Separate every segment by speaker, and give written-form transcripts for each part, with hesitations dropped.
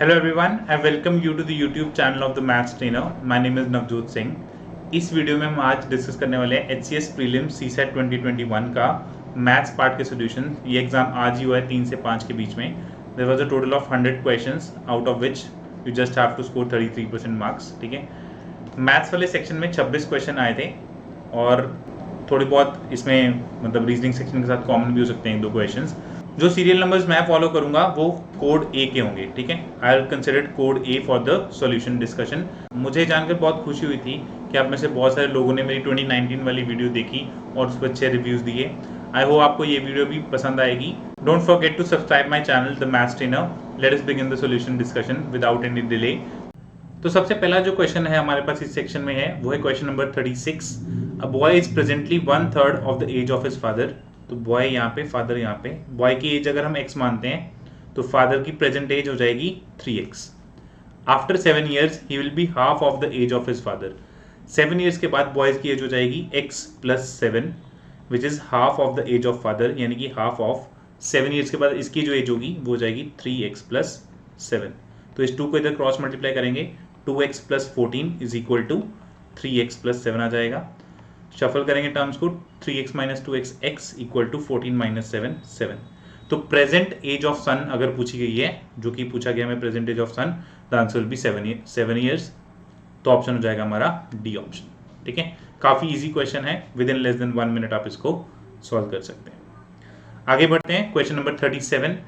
Speaker 1: Hello everyone, I welcome you to the YouTube channel of the Maths Trainer. My name is Navjot Singh. इस video में हम आज discuss करने वाले हैं HCS प्रीलिम्स CSAT 2021 का मैथ्स पार्ट के सॉल्यूशन। ये एग्जाम आज ही हुआ है 3 से 5 के बीच में। There was a total of 100 questions out of which you just have to score 33% marks. ठीक है, मैथ्स वाले सेक्शन में 26 क्वेश्चन आए थे और थोड़ी बहुत इसमें मतलब रीजनिंग सेक्शन के साथ कॉमन भी हो सकते हैं 2 क्वेश्चंस। जो सीरियल नंबर्स मैं फॉलो करूंगा वो कोड ए के होंगे। ठीक है, I will consider code A for the solution discussion. मुझे जानकर बहुत खुशी हुई थी कि आप में से बहुत सारे लोगों ने मेरी 2019 वाली वीडियो देखी और उस पर अच्छे रिव्यूज़ दिए। आई होप आपको ये वीडियो भी पसंद आएगी। Don't forget to subscribe my channel the maths trainer. Let us begin the solution discussion without any delay. तो सबसे पहला जो क्वेश्चन है हमारे पास इस सेक्शन में है वो है question number 36। A boy is presently 1/3 of the age of his father. तो बॉय यहाँ पे, फादर यहाँ पे। बॉय की एज अगर हम x मानते हैं तो फादर की प्रेजेंट एज हो जाएगी 3x। After 7 years he will be half of the age of his father. 7 years के बाद बॉयज की एज हो जाएगी x + 7 which is half of the age of father, यानी कि हाफ ऑफ 7 years के बाद इसकी जो एज होगी वो हो जाएगी 3x + 7। तो इस 2 को इधर क्रॉस मल्टीप्लाई करेंगे, 2x + 14 is equal to 3x + 7 आ जाएगा। शफल करेंगे टर्म्स को, 3x - 2x x equal to 14 - 7 7। तो प्रेजेंट एज ऑफ सन अगर पूछी गई है, जो कि पूछा गया हमें present age of son, the answer will be 7 years। तो ऑप्शन हो जाएगा हमारा डी ऑप्शन। ठीक है, काफी इजी क्वेश्चन है, within less than 1 minute आप इसको सॉल्व कर सकते हैं। आगे बढ़ते हैं, क्वेश्चन नंबर 37।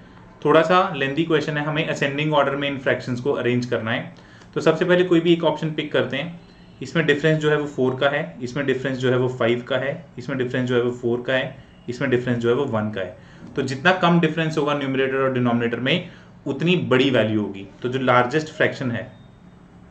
Speaker 1: थोड़ा सा लेंथी क्वेश्चन है, हमें असेंडिंग ऑर्डर में इन फ्रैक्शंस को अरेंज करना है। तो सबसे पहले कोई भी एक ऑप्शन पिक करते हैं। इसमें डिफरेंस जो है वो 4 का है, इसमें डिफरेंस जो है वो 5 का है, इसमें डिफरेंस जो है वो 4 का है, इसमें डिफरेंस जो है वो 1 का है। तो जितना कम डिफरेंस होगा न्यूमरेटर और डिनोमिनेटर में उतनी बड़ी वैल्यू होगी। तो जो लार्जेस्ट फ्रैक्शन है,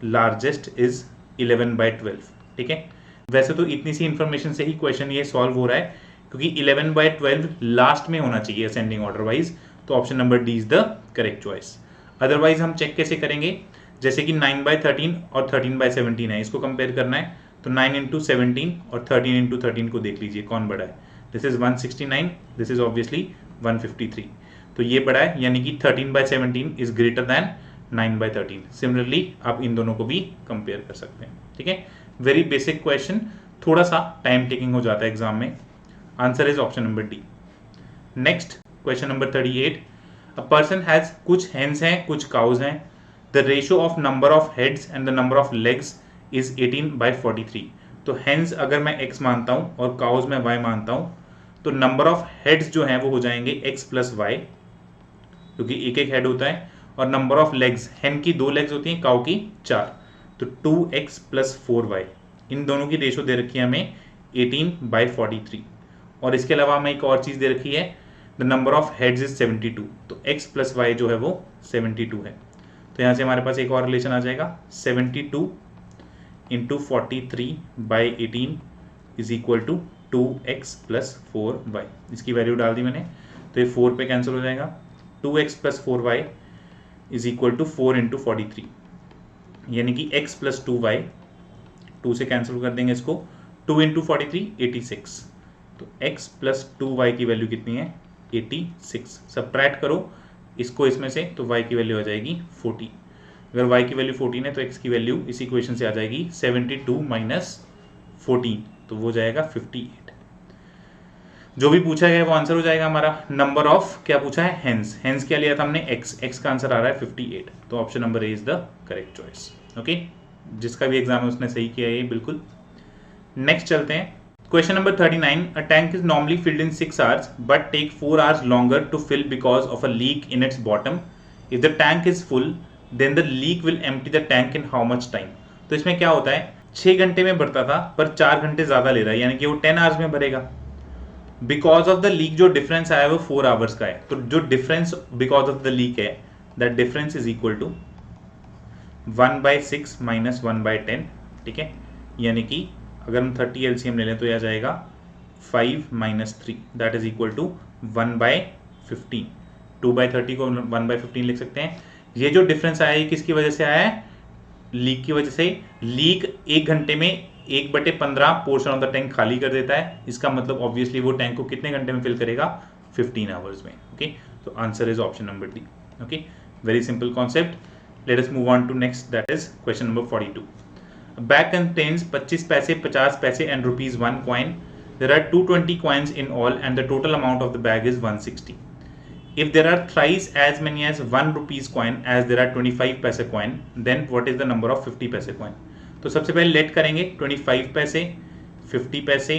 Speaker 1: लार्जेस्ट इज 11/12। ठीक है, वैसे तो इतनी सी इंफॉर्मेशन से ही क्वेश्चन ये सॉल्व हो रहा है, क्योंकि 11/12 लास्ट में होना चाहिए असेंडिंग ऑर्डर वाइज। तो option number D is the correct choice. Otherwise हम चेक कैसे करेंगे, जैसे कि 9/13 और 13/17 है, इसको कंपेयर करना है तो 9 × 17 और 13 × 13 को देख लीजिए कौन बड़ा है। This is 169, this is obviously 153। तो ये बड़ा है, यानी कि 13/17 इज ग्रेटर दैन 9/13। सिमिलरली आप इन दोनों को भी कंपेयर कर सकते हैं। ठीक है, वेरी बेसिक क्वेश्चन, थोड़ा सा टाइम टेकिंग हो जाता है एग्जाम में। Answer is option number D. Next question number 38। A person has, कुछ हेन्स हैं कुछ काउज हैं। The ratio of number of heads and the number of legs is 18/43। तो hens अगर मैं x मानता हूँ और cows मैं y मानता हूँ, तो number of heads जो हैं वो हो जाएंगे x + y, क्योंकि एक एक head होता है, और number of legs, hen की 2 legs होती हैं, cow की 4, तो 2x + 4y। इन दोनों की रेशो दे रखी है हमें 18/43। और इसके अलावा हमें एक और चीज़ दे रखी है, the number of heads is 72। तो x + y जो है वो 72 है। तो यहाँ से हमारे पास एक और रिलेशन आ जाएगा, 72 × 43/18 is equal to 2x + 4y। इसकी वैल्यू डाल दी मैंने, तो ये 4 पे कैंसिल हो जाएगा। 2x + 4y is equal to 4 × 43, यानी कि x + 2y, 2 से कैंसिल कर देंगे इसको, 2 × 43 86। तो x + 2y की वैल्यू कितनी है, 86। सब्ट्रैक्ट करो इसको इसमें से, तो y की वैल्यू आ जाएगी 40। अगर y की वैल्यू 14 है तो x की वैल्यू इस इक्वेशन से आ जाएगी 72 - 14, तो वो जाएगा 58। जो भी पूछा गया वो आंसर हो जाएगा हमारा। नंबर ऑफ क्या पूछा है, हेंस। हेंस क्या लिया था हमने, x का आंसर आ रहा है 58। तो option number A is the correct choice. Okay, जिसका भी एग्जाम है उसने सही किया है ये बिल्कुल। नेक्स्ट चलते हैं, question number 39। A tank is normally filled in 6 hours but take 4 hours longer to fill because of a leak in its bottom. If the tank is full, then the leak will empty the tank in how much time? तो इसमें क्या होता है, 6 घंटे में भरता था पर 4 घंटे ज्यादा ले रहा है, यानी कि वो 10 hours में भरेगा। बिकॉज ऑफ द लीक जो डिफरेंस आया है वो 4 hours का है। तो जो difference because of the leak है, that difference is equal to 1/6 - 1/10। ठीक है, यानी कि अगर हम 30 LCM ले लें तो यह आ जाएगा 5 - 3, दैट इज इक्वल टू 1/15। 2/30 को 1/15 लिख सकते हैं। ये जो डिफरेंस आया है किसकी वजह से आया है, लीक की वजह से। लीक 1 घंटे में 1/15 पोर्शन ऑफ द टैंक खाली कर देता है। इसका मतलब ऑब्वियसली वो टैंक को कितने घंटे में फिल करेगा, 15 hours में। ओके, तो answer is option number D. Okay, very simple concept. Let us move on to next, that is question number 42. A bag contains 25 paise, 50 paise and rupees 1 coin. There are 220 coins in all and the total amount of the bag is 160. If there are thrice as many as 1 rupees coin as there are 25 paise coin, then what is the number of 50 paise coin? तो सबसे पहले late करेंगे 25 पैसे, 50 पैसे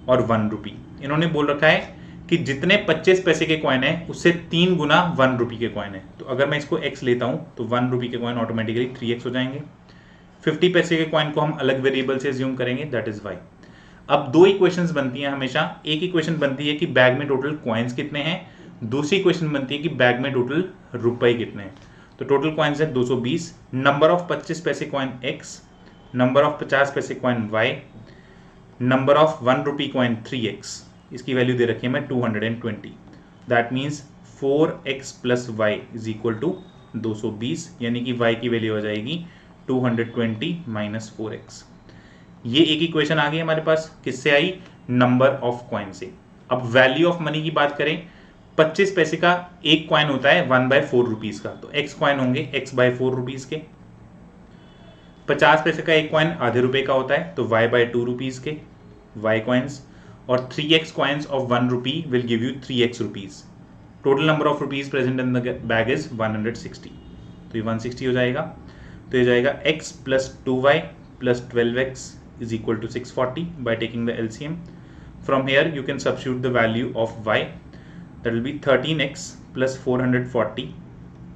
Speaker 1: और 1 रुपी। इन्होंने बोल रखा है कि जितने 25 पैसे के कॉइन है उससे 3 गुना 1 रुपी के कॉइन है। तो अगर मैं इसको x लेता हूं तो 1 रुपी के कॉइन ऑटोमेटिकली 3x हो जाएंगे। 50 पैसे के कॉइन को हम अलग वेरिएबल से अज्यूम करेंगे, दैट इज y। अब दो इक्वेशंस बनती हैं हमेशा। एक इक्वेशन बनती है कि बैग में टोटल कॉइन्स कितने हैं, दूसरी इक्वेशन बनती है कि बैग में टोटल रुपए कितने हैं। तो टोटल कॉइन्स है 220, नंबर ऑफ 25 पैसे कॉइन x, नंबर ऑफ 50 पैसे coin y, number of 1 rupee coin 3x, इसकी वैल्यू दे रखी है मैं 220। That means 4x plus Y is equal to 220, यानी कि y की वैल्यू हो जाएगी 220 माइनस 4x। ये एक इक्वेशन आ गई हमारे पास, किससे आई, नंबर ऑफ कॉइन से। अब वैल्यू ऑफ मनी की बात करें, 25 पैसे का एक कॉइन होता है 1/4 रुपीज का, तो x कॉइन होंगे x/4 रुपीज के। 50 पैसे का एक कॉइन आधे रुपए का होता है तो y/2 रुपीज के y कॉइन्स, और 3x coins of 1 rupee will give you 3x rupees. Total number of rupees present in the bag is 160, तो ये 160 हो जाएगा। तो ये जाएगा x plus 2y plus 12x is equal to 640 by taking the LCM. From here you can substitute the value of y, that will be 13x plus 440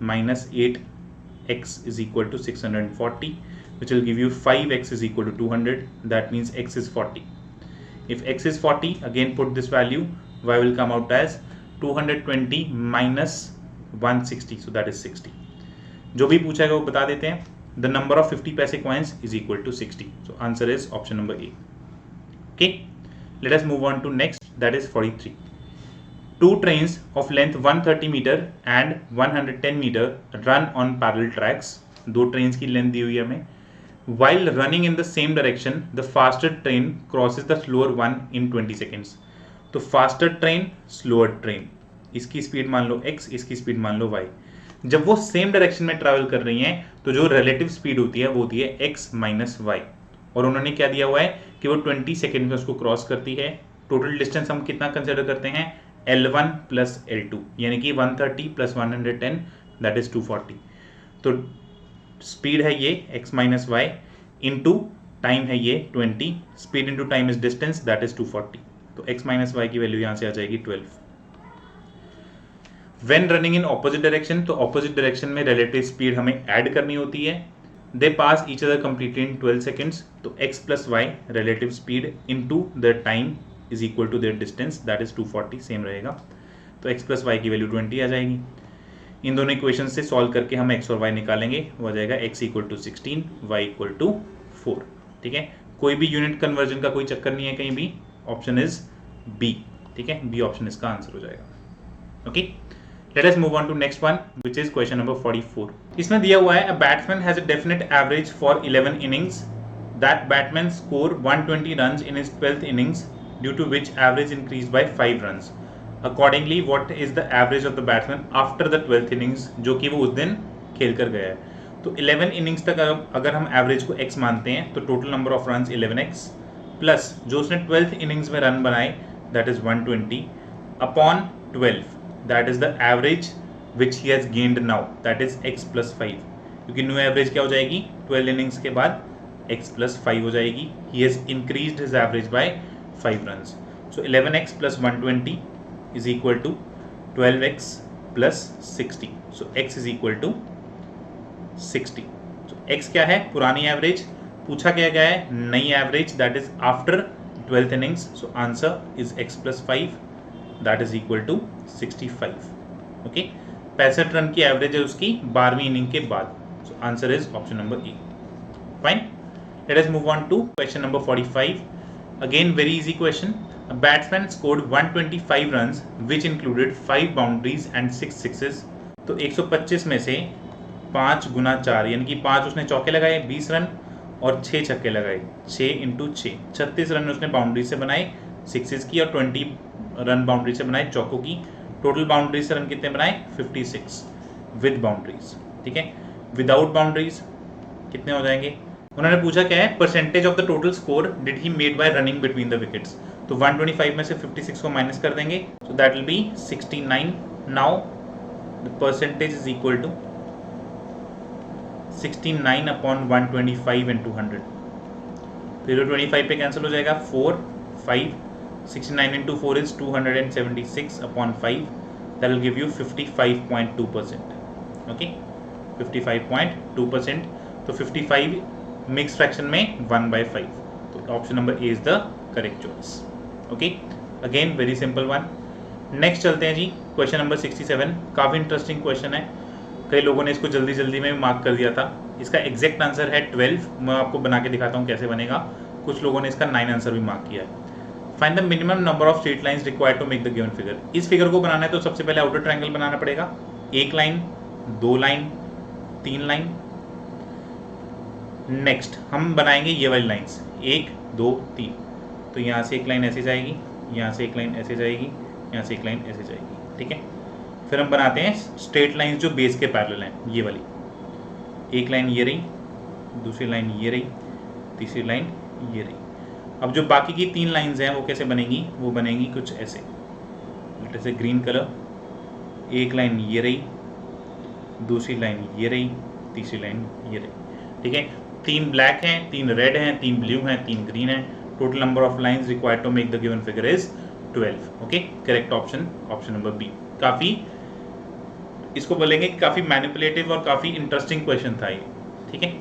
Speaker 1: minus 8x is equal to 640, which will give you 5x is equal to 200. That means x is 40. If x is 40, again put this value, y will come out as 220 minus 160, so that is 60. जो भी पूछा है वो बता देते हैं। The number of 50 paise coins is equal to 60. So answer is option number A. Okay, let us move on to next, that is 43. Two trains of length 130 meter and 110 meter run on parallel tracks. दो trains की length दी हुई है हमें। While running in the same direction, the faster train crosses the slower one in 20 seconds. तो faster train, slower train, इसकी speed मान लो x, इसकी speed मान लो y। जब वो सेम डायरेक्शन में ट्रैवल कर रही हैं तो जो रिलेटिव स्पीड होती है वो होती है x माइनस वाई, और उन्होंने क्या दिया हुआ है कि वो 20 सेकेंड में उसको क्रॉस करती है। टोटल डिस्टेंस हम कितना कंसिडर करते हैं, L1 प्लस L2, यानी कि 130 प्लस 110 दैट इज 240। तो स्पीड है ये x minus Y into time है ये 20, speed into time is distance that is 240। तो x माइनस वाई की वैल्यू यहाँ से आ जाएगी 12। When running in opposite direction, तो opposite direction में relative speed हमें add करनी होती है। They pass each other completely in 12 seconds, तो x plus y relative speed into their time is equal to their distance, that is 240, same रहेगा। तो x plus y की value 20 आ जाएगी। इन दोनों इक्वेशन से सॉल्व करके हम x और y निकालेंगे, वो आ जाएगा x equal to 16, y equal to 4। ठीक है, कोई भी यूनिट कन्वर्जन का कोई चक्कर नहीं है कहीं भी, ऑप्शन इज बी। ठीक है, बी ऑप्शन इसका आंसर हो जाएगा। Okay, let us move on to next one, which is question number 44. इसमें दिया हुआ है a batsman has a definite average for 11 innings. That batsman score 120 runs in his 12th innings, due to which average increased by 5 runs. Accordingly, what is the average of the batsman after the 12th innings, जो कि वो उस दिन खेल कर गया है। तो 11 innings तक अगर हम एवरेज को x मानते हैं तो total number of run 11x plus जो उसने 12th innings में रन बनाए that is 120 upon 12, that is the average which he has gained now, that is x plus 5, क्योंकि न्यू एवरेज क्या हो जाएगी 12 innings के बाद x plus 5 हो जाएगी। he has increased his average by 5 runs, so 11x plus 120 is equal to 12x plus 60, so x is equal to 60। so x क्या है, पुरानी एवरेज, पूछा क्या गया है नई average, that is after 12th innings, so answer is x plus 5, that is equal to 65। Okay, 65 run की average है उसकी 12वीं इनिंग के बाद, so answer is option number A. Fine, let us move on to question number 45। Again very easy question. A batsman scored 125 runs which included 5 boundaries and 6 sixes. तो 125 में से 5 गुना 4 यानी कि 5 उसने चौके लगाए 20 रन और 6 छक्के लगाए, 6 इंटू 6 36 रन उसने बाउंड्री से बनाए सिक्सेस की और 20 रन बाउंड्री से बनाए चौकों की। टोटल बाउंड्री से रन कितने बनाए 56 विद बाउंड्रीज। ठीक है, विदाउट बाउंड्रीज कितने हो जाएंगे? उन्होंने पूछा क्या है, percentage of the total score did he made by running between the wickets. तो 125 में से 56 को माइनस कर देंगे, so that will be 69। Now the percentage is equal to 69 upon 125 and 200। तो 25 पे कैंसिल हो जाएगा, 4 5 69 into 4 is 276 upon 5, that will give you 55.2%। Okay, 55.2%। तो 55 मिक्स फ्रैक्शन में 1/5, तो option number A is the correct choice. Okay, again very simple one. Next चलते हैं जी, question number 67। काफ़ी इंटरेस्टिंग क्वेश्चन है, कई लोगों ने इसको जल्दी जल्दी में मार्क कर दिया था। इसका एग्जैक्ट आंसर है 12। मैं आपको बना के दिखाता हूँ कैसे बनेगा। कुछ लोगों ने इसका 9 आंसर भी मार्क किया है। Find the minimum number of straight lines required to make the given figure. इस फिगर को बनाना है तो सबसे पहले आउटर ट्रायंगल बनाना पड़ेगा। एक लाइन, 2 लाइन, 3 लाइन। नेक्स्ट हम बनाएंगे ये वाली लाइंस, 1 2 3। तो यहाँ से एक लाइन ऐसे जाएगी, यहाँ से एक लाइन ऐसे जाएगी, यहाँ से एक लाइन ऐसे जाएगी, ठीक है। फिर हम बनाते हैं स्ट्रेट लाइंस जो बेस के पैरेलल हैं, ये वाली। एक लाइन ये रही, दूसरी लाइन ये रही, तीसरी लाइन ये रही। अब जो बाकी की 3 लाइंस हैं वो कैसे बनेंगी? वो बनेंगी कुछ ऐसे, जैसे ग्रीन कलर। एक लाइन ये रही, दूसरी लाइन ये रही, तीसरी लाइन ये रही, ठीक है। 3 ब्लैक हैं, 3 रेड हैं, 3 ब्लू हैं, 3 ग्रीन हैं। Total number of lines required to make the given figure is 12। Okay, correct option, option number B. काफ़ी इसको बोलेंगे काफ़ी मैनिपुलेटिव और काफ़ी इंटरेस्टिंग क्वेश्चन था ये, ठीक है।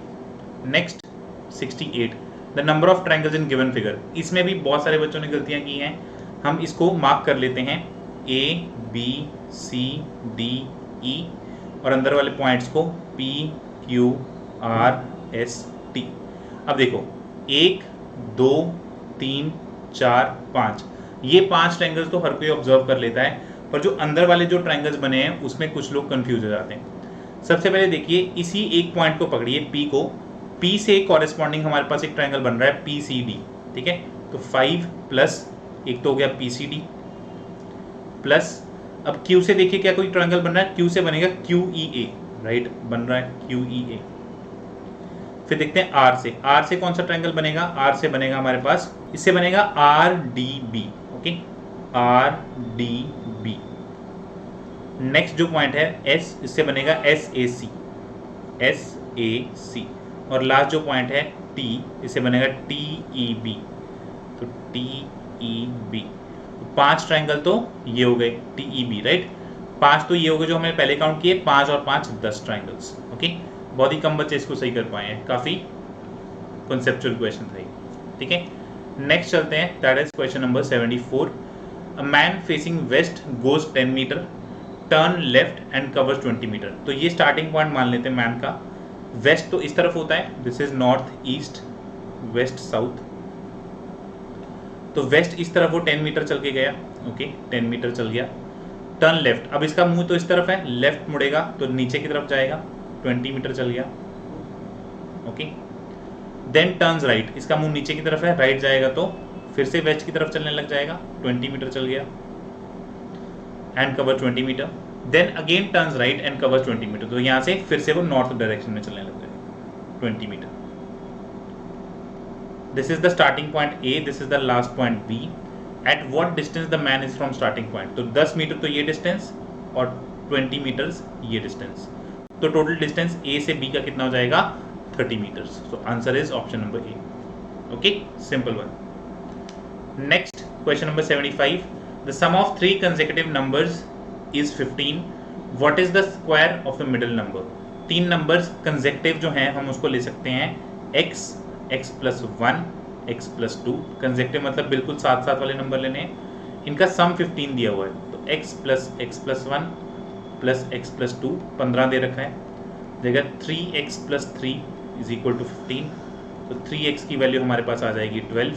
Speaker 1: Next 68, the number of triangles in given figure. इसमें भी बहुत सारे बच्चों ने गलतियां की हैं, हम इसको मार्क कर लेते हैं, A B C D E और अंदर वाले पॉइंट्स को P Q R S T। अब देखो 1 2 3 4 5, ये 5 ट्रायंगल्स तो हर कोई ऑब्जर्व कर लेता है, पर जो अंदर वाले जो ट्रायंगल्स बने हैं उसमें कुछ लोग कंफ्यूज हो जाते हैं। सबसे पहले देखिए, इसी एक पॉइंट को पकड़िए, P को, P से कॉरेस्पॉन्डिंग हमारे पास एक ट्रायंगल बन रहा है PCD, ठीक है। तो 5 प्लस एक तो हो गया PCD प्लस, अब Q से देखिए क्या कोई ट्रायंगल बन रहा है, Q से बनेगा QEA, राइट, बन रहा है QEA। फिर देखते हैं R से कौन सा ट्रायंगल बनेगा? R से बनेगा हमारे पास, इससे बनेगा RDB, ओके, RDB। नेक्स्ट जो पॉइंट है S, इससे बनेगा SAC, SAC। और लास्ट जो पॉइंट है T, इससे बनेगा TEB, तो TEB। 5 ट्रायंगल तो ये हो गए TEB, राइट। 5 तो ये हो गए जो हमने पहले काउंट किए, 5 और 5 10 ट्रायंगल्स, ओके। बहुत ही कम बच्चे इसको सही कर पाए हैं, काफ़ी कॉन्सेप्चुअल क्वेश्चन था ये, ठीक है। नेक्स्ट चलते हैं, that is question number 74। A man facing west goes 10 metre, turn left and covers 20 metre. तो ये स्टार्टिंग पॉइंट मान लेते हैं मैन का। वेस्ट तो इस तरफ होता है, this is north east, west south. तो वेस्ट इस तरफ वो 10 मीटर चल के गया, ओके, 10 मीटर चल गया। टर्न लेफ्ट, अब इसका मुंह तो इस तरफ है, लेफ्ट मुड़ेगा तो नीचे की तरफ जाएगा, 20 मीटर चल गया, ओके। देन टर्न्स राइट, इसका मुंह नीचे की तरफ है, राइट जाएगा तो फिर से वेस्ट की तरफ चलने लग जाएगा, 20 मीटर चल गया and cover 20 metre. Then again turns right and covers 20 metre, तो यहाँ से फिर से वो नॉर्थ डायरेक्शन में चलने लग जाएगा, 20 metre. This is the starting point A, this is the last point B। At what distance the man is from starting point. तो 10 मीटर तो ये डिस्टेंस और 20 मीटर्स ये डिस्टेंस, तो टोटल डिस्टेंस A से B का कितना हो जाएगा? 30 metres. So answer is option number A, okay, simple one. Next question number 75, the sum of 3 consecutive numbers is 15, what is the square of the middle number. 3 numbers consecutive जो हैं हम उसको ले सकते हैं x, x plus 1, x plus 2। Consecutive मतलब बिल्कुल साथ साथ वाले नंबर लेने हैं, इनका सम 15 दिया हुआ है, तो x plus 1 plus x plus 2, 15 दे रखा है, देगा 3x plus 3 is equal to 15। तो 3x की वैल्यू हमारे पास आ जाएगी 12,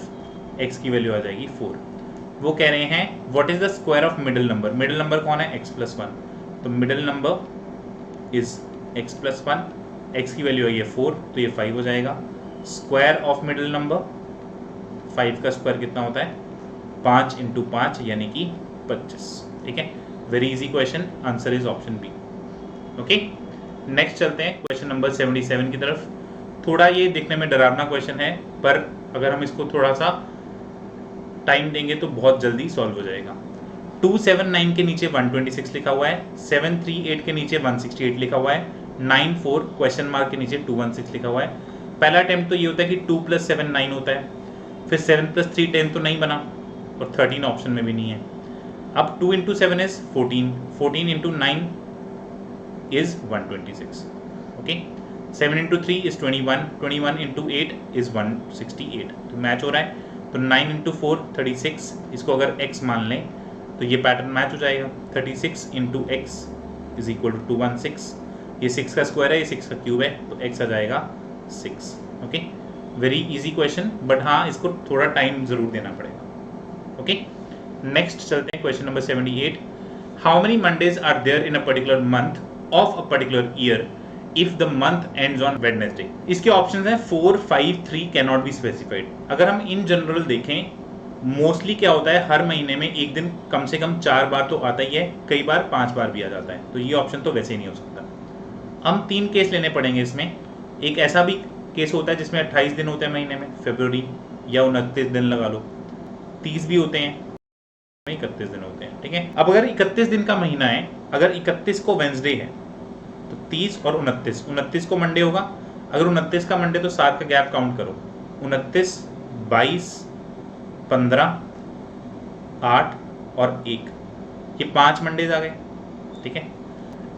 Speaker 1: x की वैल्यू आ जाएगी 4। वो कह रहे हैं what is the square of middle number. Middle number कौन है? x प्लस 1, तो middle number is x plus 1, x की वैल्यू है ये 4, तो ये 5 हो जाएगा। स्क्वायर ऑफ मिडिल नंबर, 5 का स्क्वायर कितना होता है? 5 इंटू 5 यानी कि 25, ठीक है। Very easy question, answer is option B, okay. Next चलते हैं क्वेश्चन नंबर 77 की तरफ। थोड़ा ये देखने में डरावना क्वेश्चन है, पर अगर हम इसको थोड़ा सा टाइम देंगे तो बहुत जल्दी सॉल्व हो जाएगा। 279 के नीचे 126 लिखा हुआ है, 738 के नीचे 168 लिखा हुआ है, 94 क्वेश्चन मार्क के नीचे 216 लिखा हुआ है। पहला अटेम्प्ट तो ये होता है कि 2 + 7 9 होता है, फिर 7 + 3 10 तो नहीं बना, और 13 ऑप्शन में भी नहीं है। अब 2 × 7 is 14, 14 × 9 is 126. Okay, 7 × 3 is 21, 21 × 8 is 168. तो मैच हो रहा है। तो 9 × 4 36, इसको अगर x मान लें तो ये पैटर्न मैच हो जाएगा। 36 × x इज इक्वल टू 216। ये 6 का स्क्वायर है, ये 6 का क्यूब है, तो x आ जाएगा 6। Okay, very easy question, but हाँ इसको थोड़ा टाइम जरूर देना पड़ेगा। ओके, नेक्स्ट चलते हैं question number 78। How many Mondays are there in a particular month of a particular year if the month ends on Wednesday? इसके ऑप्शंस हैं 4, 5, 3 cannot be specified। अगर हम इन जनरल देखें, मोस्टली क्या होता है, हर महीने में एक दिन कम से कम 4 बार तो आता ही है, कई बार 5 बार भी आ जाता है, तो ये ऑप्शन तो वैसे ही नहीं हो सकता। हम 3 केस लेने पड़ेंगे इसमें। एक ऐसा भी केस होता है जिसमें 28 दिन होते हैं महीने में, फरवरी, या 29 दिन लगा लो, 30 भी होते हैं, 31 दिन होते हैं। ठीक है, अब अगर 31 दिन का महीना है, अगर 31 को वेंसडे है तो 30 और 29 को मंडे होगा। अगर 29 का मंडे तो 7 का गैप काउंट करो, 29, 22, 15, 8 और 1, ये 5 मंडेज आ गए। ठीक है,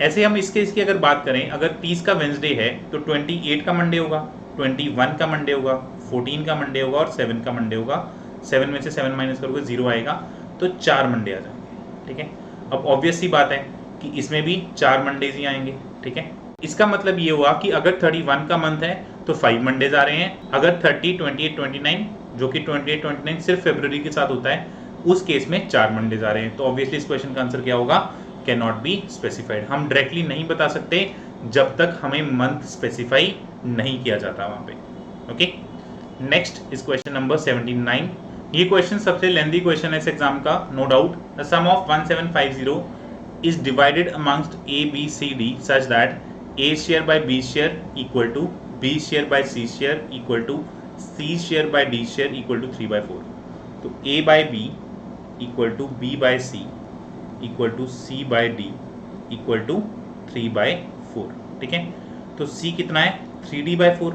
Speaker 1: ऐसे हम इसकी अगर बात करें, अगर 30 का वेंसडे है तो 28 का मंडे होगा, 21 का मंडे होगा, 14 का मंडे होगा और 7 का मंडे होगा। 7 में से 7 माइनस करोगे 0 आएगा, तो 4 मंडे आ जाएंगे। ठीक है, अब ऑब्वियस सी बात है कि इसमें भी 4 मंडेज ही आएंगे। ठीक है, इसका मतलब ये हुआ कि अगर 31 का मंथ है तो 5 मंडेज आ रहे हैं। अगर 30, 28, 29, जो कि 28, 29 सिर्फ फरवरी के साथ होता है, उस केस में 4 मंडेज आ रहे हैं। तो ऑब्वियसली इस क्वेश्चन का आंसर क्या होगा, कैन नॉट बी स्पेसिफाइड। हम डायरेक्टली नहीं बता सकते जब तक हमें मंथ स्पेसिफाई नहीं किया जाता वहां पे। Okay, next is question number 79। ये क्वेश्चन सबसे लेंथी क्वेश्चन है इस एग्जाम का, no doubt. The sum of 1750 is divided amongst A, B, C, D such that A share by B share equal to B share by C share equal to C share by D share equal to 3/4. तो A by B equal to B by C equal to C by D equal to 3/4। ठीक है, तो C कितना है 3D/4,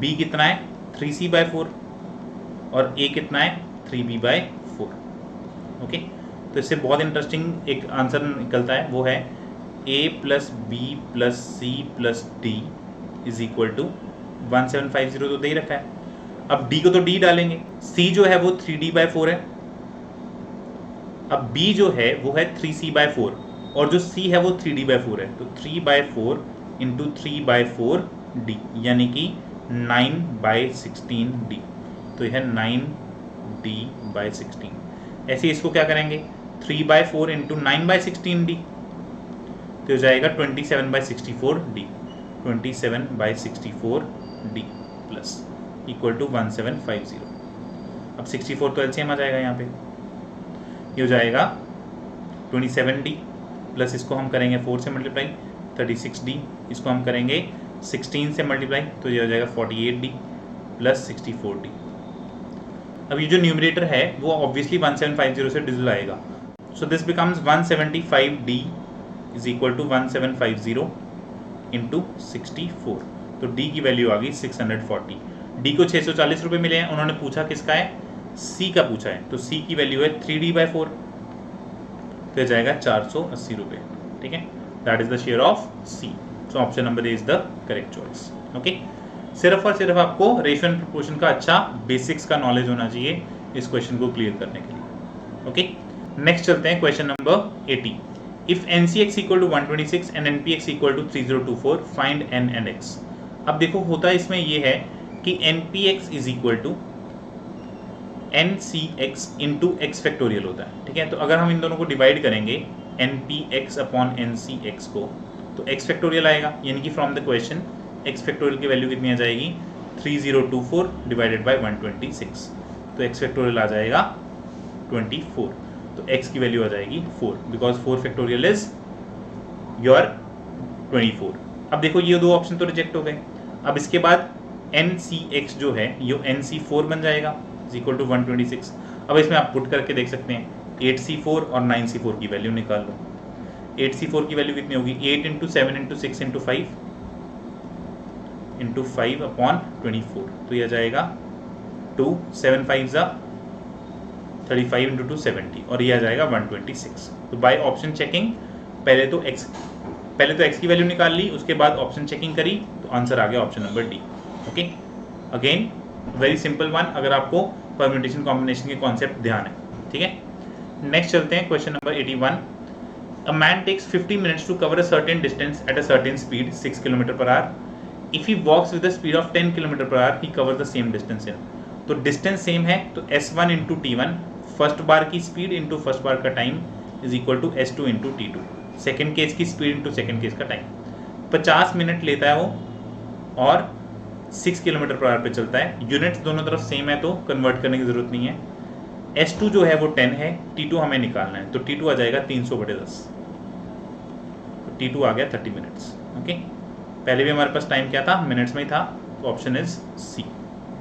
Speaker 1: B कितना है 3C/4 और A कितना है 3B/4। ओके, तो इससे बहुत इंटरेस्टिंग एक आंसर निकलता है, वो है A + B + C + D is equal to 1750 तो दे ही रखा है। अब D को तो D डालेंगे, C जो है वो 3D/4 है, अब B जो है वो है 3C/4 और जो C है वो 3D/4 है, तो 3/4 × 3/4D यानी कि 9/16D, तो यह 9D/16। ऐसे इसको क्या करेंगे, 3/4 × 9/16D, तो हो जाएगा 27/64D, 27/64D plus equal to 1750। अब 64 तो एलसीएम आ जाएगा यहाँ पे, ये हो जाएगा 27D प्लस इसको हम करेंगे 4 से मल्टीप्लाई 36D, इसको हम करेंगे 16 से मल्टीप्लाई तो ये हो जाएगा 48D प्लस 64D। अब ये जो न्यूमरेटर है वो ऑब्वियसली 1750 से डिजिट आएगा, so this becomes 175D is equal to 1750 into 64। तो D की वैल्यू आ गई 640। D को 640 रुपये मिले हैं, उन्होंने पूछा किसका है, C का पूछा है, तो C की वैल्यू है 3D/4, फिर जाएगा 480 रुपये। ठीक है, that is the share of C, so option number A is the correct choice. Okay, सिर्फ और सिर्फ आपको रेशियो एंड प्रोपोर्शन का अच्छा बेसिक्स का नॉलेज होना चाहिए इस क्वेश्चन को क्लियर करने के लिए। ओके, नेक्स्ट चलते हैं question number 80। If NCX equal to 126 and NPX equal to 3024 find N and X। अब देखो होता इसमें ये है कि NPX is equal to NCX into X factorial होता है। ठीक है, तो अगर हम इन दोनों को डिवाइड करेंगे NPX/NCX को, तो X फैक्टोरियल आएगा, यानी कि from the question X factorial की वैल्यू कितनी आ जाएगी 3024 डिवाइडेड बाय 126, तो X फैक्टोरियल आ जाएगा 24, तो x की वैल्यू आ जाएगी 4 बिकॉज 4 फैक्टोरियल इज योर 24। अब देखो ये दो ऑप्शन तो रिजेक्ट हो गए। अब इसके बाद NCX जो है ये NC4 बन जाएगा इज इक्वल टू 126। अब इसमें आप पुट करके देख सकते हैं 8C4 और 9C4 की वैल्यू निकाल लो। 8C4 की वैल्यू कितनी होगी 8 into 7 into 6 into 5 into 5 upon 24, तो यह जाएगा 2 7 5 जा 35 इंटू 2 70 और यह आ जाएगा 126। तो बाय ऑप्शन चेकिंग पहले तो x की वैल्यू निकाल ली, उसके बाद ऑप्शन चेकिंग करी तो आंसर आ गया option number D. Okay, again very simple one अगर आपको परम्यूटेशन कॉम्बिनेशन के कॉन्सेप्ट ध्यान है। ठीक है, नेक्स्ट चलते हैं question number 81। A man takes 50 minutes to cover a certain distance at a certain speed 6 km per hour. If he walks with a speed of 10 km per hour, he covers the same distance in. तो distance same है तो S1 into T1 first बार की speed into first बार का time is equal to S2 into T2 second case की speed into second case का time. 50 minute लेता है वो और 6 किलोमीटर पर आवर पे चलता है। यूनिट्स दोनों तरफ सेम है तो कन्वर्ट करने की जरूरत नहीं है। S2 जो है वो 10 है, T2 हमें निकालना है तो T2 आ जाएगा 300/10, तो T2 आ गया 30 मिनट्स। ओके, पहले भी हमारे पास टाइम क्या था मिनट्स में ही था, तो option is C.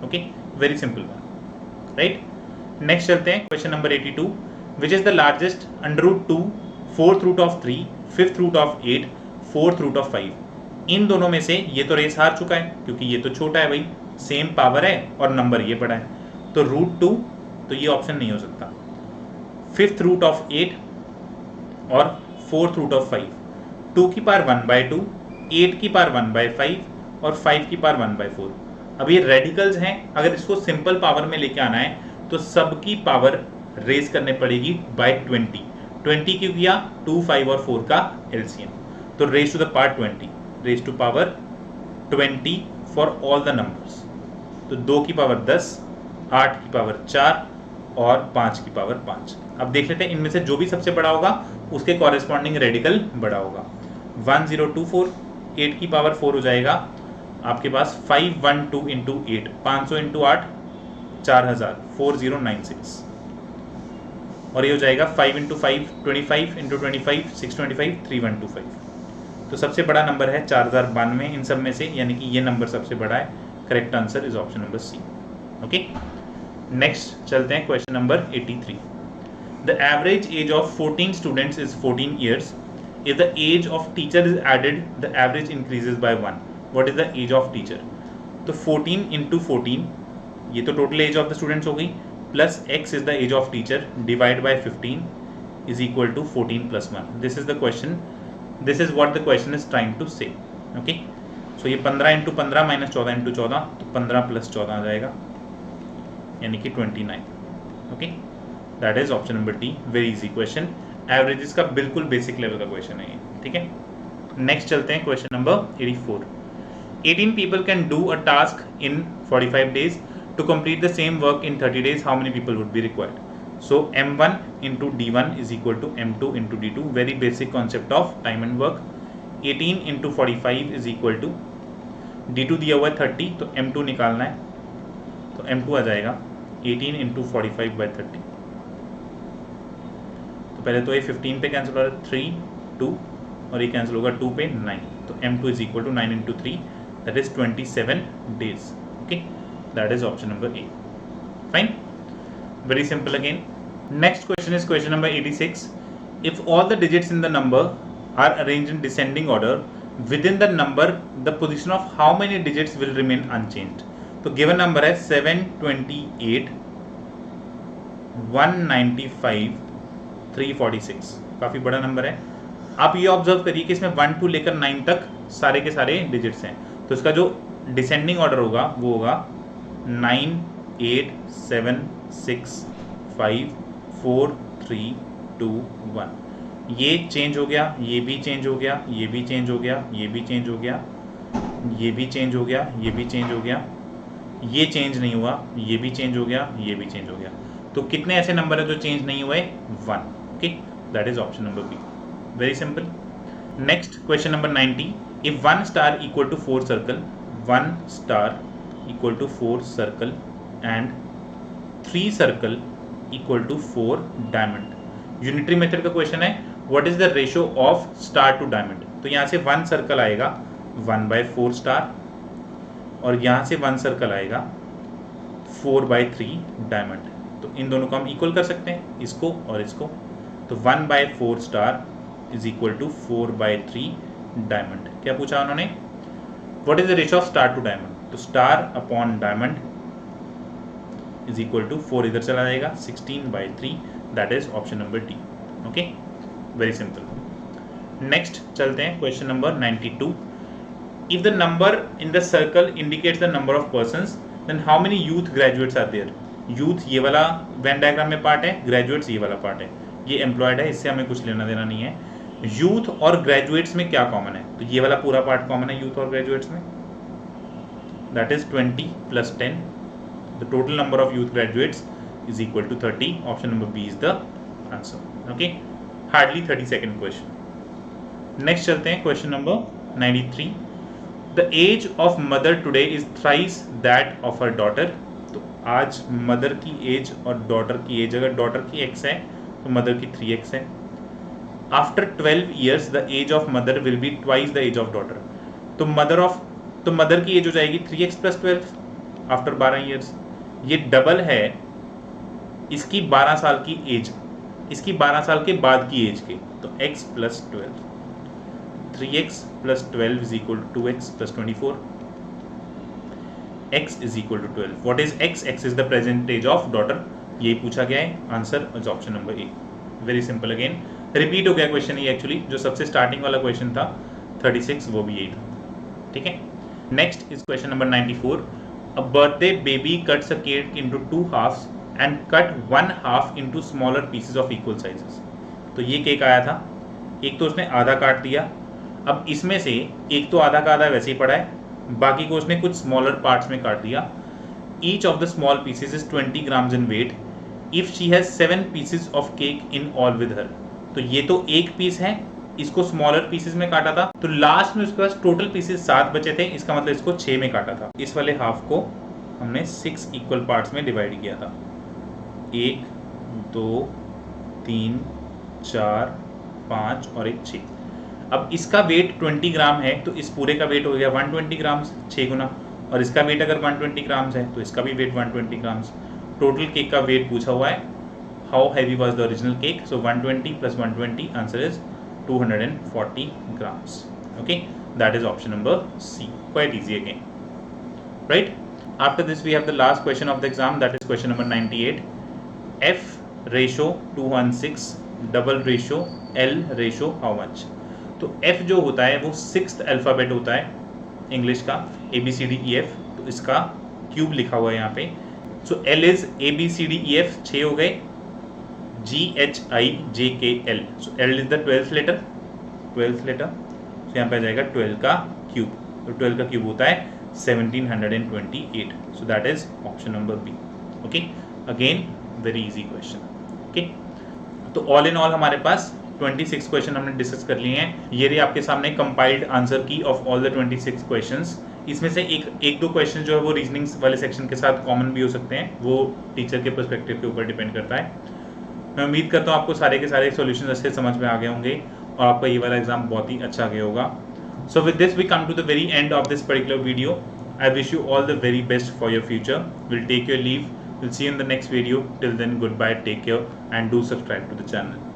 Speaker 1: Okay, very simple one, right. Next चलते हैं question number 82। Which is the largest √2, 4th root of 3, 5th root of 8, 4th root of 5। इन दोनों में से ये तो रेस हार चुका है क्योंकि ये तो छोटा है भाई, सेम पावर है और नंबर ये बड़ा है, तो √2 तो ये ऑप्शन नहीं हो सकता। 5th रूट ऑफ 8 और 4th रूट ऑफ 5, 2 की पावर 1/2, 8 की पावर 1/5 और 5 की पावर 1/4। अब ये रेडिकल्स हैं, अगर इसको सिंपल पावर में लेके आना है तो सबकी पावर रेज करने पड़ेगी बाय 20 क्यों किया 2, 5 और 4 का एलसीएम, तो raise to the power 20, raise to power 20 for all the numbers. तो 2 की पावर 10, 8 की पावर 4 और 5 की पावर 5। अब देख लेते हैं इनमें से जो भी सबसे बड़ा होगा उसके कॉरेस्पॉन्डिंग रेडिकल बड़ा होगा। 1024, 8 की पावर 4 हो जाएगा आपके पास 512 इंटू 8, 500 इंटू 8 4000, 4096 और ये हो जाएगा 5 इंटू 5 25 इंटू 25 625 3125। तो सबसे बड़ा नंबर है 4092 इन सब में से, यानी कि ये नंबर सबसे बड़ा है। Correct answer is option number C. Okay, next चलते हैं question number 83। The average age of 14 students is 14 years. If the age of teacher is added the average increases by 1। What is the age of teacher? तो 14 into 14 ये तो total age of the students हो गई, plus x is the age of teacher divide by 15 is equal to 14 + 1। This is the question, this is what the question is trying to say. Okay, so ये 15 into 15 minus 14 into 14, तो 15 + 14 आ जाएगा यानी कि 29। Okay, that is option number D. Very easy question, averages का बिल्कुल basic level का question है ये। ठीक है, नेक्स्ट चलते हैं question number 84। 18 people can do a task in 45 days. To complete the same work in 30 days, how many people would be required? So M1 into D1 is equal to M2 into D2. Very basic concept of time and work. 18 into 45 is equal to D2 दिया हुआ है 30, तो M2 निकालना है, तो M2 आ जाएगा 18 into 45/30। तो पहले तो ये 15 पे कैंसिल हो रहा है, 3 2 और ये कैंसिल होगा 2 पे 9, तो M2 is equal to 9 into 3, that is 27 days. Okay, that is option number A. Fine, very simple again. Next question is question number 86. If all the digits in the number are arranged in descending order, within the number the position of how many digits will remain unchanged? तो given number है 728 195 346, काफी बड़ा number है। आप ये observe करिए कि इसमें 1 to लेकर 9 तक सारे के सारे डिजिट्स हैं, तो इसका जो डिसेंडिंग ऑर्डर होगा वो होगा 9 8 7 6 5 4 3 2 1। ये चेंज हो गया, ये भी चेंज हो गया, ये भी चेंज हो गया, ये भी चेंज हो गया, ये भी चेंज हो गया, ये भी चेंज हो गया, ये चेंज नहीं हुआ, ये भी चेंज हो गया, ये भी चेंज हो गया। तो कितने ऐसे नंबर है जो चेंज नहीं हुए? 1। Okay, that is option number B. Very simple. Next question number 90। If 1 star equal to 4 circle, 1 star equal to 4 circle and 3 circle equal to 4 diamond. Unitary method का क्वेश्चन है, what is the ratio of star to diamond? तो यहाँ से 1 circle आएगा 1/4 star और यहाँ से 1 circle आएगा 4/3 डायमंड। तो इन दोनों को हम इक्वल कर सकते हैं, इसको और इसको। तो 1/4 star is equal to 4/3 diamond. क्या पूछा उन्होंने? What is the ratio of star to diamond? तो star upon diamond is equal to 4 इधर चला जाएगा 16/3, that is option number D. Okay, very simple. Next चलते हैं question number 92। If the number in the circle indicates the number of persons then how many youth graduates are there? Youth ये वाला Venn diagram में part है, graduates ये वाला part है। ये एम्प्लॉयड है, इससे हमें कुछ लेना देना नहीं है। यूथ और ग्रेजुएट्स में क्या कॉमन है? तो ये वाला पूरा पार्ट कॉमन है यूथ और ग्रेजुएट्स में, that is 20 + 10। The total number of youth graduates is equal to 30। Option number B is the answer. Okay, hardly 32nd question. Next चलते हैं question number 93। The age of mother today is thrice that of her daughter. तो आज mother की as और daughter की as, अगर daughter की x है तो मदर की 3x है। After 12 years the age of mother will be twice the age of daughter. तो मदर की एज हो जाएगी 3x + 12 आफ्टर 12 ईयर्स। ये डबल है इसकी 12 साल की एज, इसकी 12 साल के बाद की एज के। तो x + 12, 3x + 12 is equal to 2x + 24। x is equal to 12। What is x? x is the present age of daughter. यही पूछा गया है, answer is option number A. Very simple. Again repeat हो गया क्वेश्चन ये actually, जो सबसे starting वाला क्वेश्चन था 36 वो भी यही था। ठीक है, next is question number 94। A birthday baby cuts a cake into 2 halves and cut 1 half into smaller pieces of equal sizes. तो ये केक आया था, एक तो उसने आधा काट दिया। अब इसमें से एक तो आधा का आधा वैसे ही पड़ा है, बाकी को उसने कुछ स्मॉलर पार्ट्स में काट दिया। Each of the small pieces is 20 grams in weight if she has 7 pieces of cake in all with her. तो ये तो एक पीस है, इसको स्मॉलर पीसेस में काटा था, तो लास्ट में उसके पास टोटल पीसेस 7 बचे थे, इसका मतलब इसको 6 में काटा था। इस वाले हाफ को हमने 6 इक्वल पार्ट्स में डिवाइड किया था, 1 2 3 4 5 और एक 6। अब इसका वेट 20 ग्राम है तो इस पूरे का वेट हो गया 120 ग्राम्स 6 गुना, और इसका वेट अगर 120 ग्राम्स है तो इसका भी वेट 120 ग्राम्स। टोटल केक का वेट पूछा हुआ है, how heavy was the original cake. So 120 + 120 answer is 240 grams. Okay, that is option number C. Quite easy again, right? After this we have the last question of the exam, that is question number 98. F ratio 216, double ratio L ratio how much? तो F जो होता है वो 6th alphabet होता है English का, ABCDEF, तो इसका क्यूब लिखा हुआ है यहाँ पे। सो L इज ABCDEF 6 हो गए, GHIJKL, so L is the 12th letter, so यहाँ पे आ जाएगा 12 का क्यूब, तो 12 का क्यूब होता है 1728, so that is option number B. Okay, again very easy question. Okay, तो ऑल इन ऑल हमारे पास 26 क्वेश्चन हमने डिस्कस कर लिए हैं। ये रही आपके सामने कंपाइल्ड आंसर की ऑफ ऑल द 26 क्वेश्चंस। इसमें से एक दो क्वेश्चन जो है वो रीजनिंग्स वाले सेक्शन के साथ कॉमन भी हो सकते हैं, वो टीचर के पर्सपेक्टिव के ऊपर डिपेंड करता है। मैं उम्मीद करता हूँ आपको सारे के सारे सॉल्यूशन अच्छे समझ में आ गए होंगे और आपका ये वाला एग्जाम बहुत ही अच्छा गया होगा। So with this we come to the very end of this particular video. I wish you all the very best for your future. Will take your leave, will see you in the next video. Till then good bye, take care and do subscribe to the channel.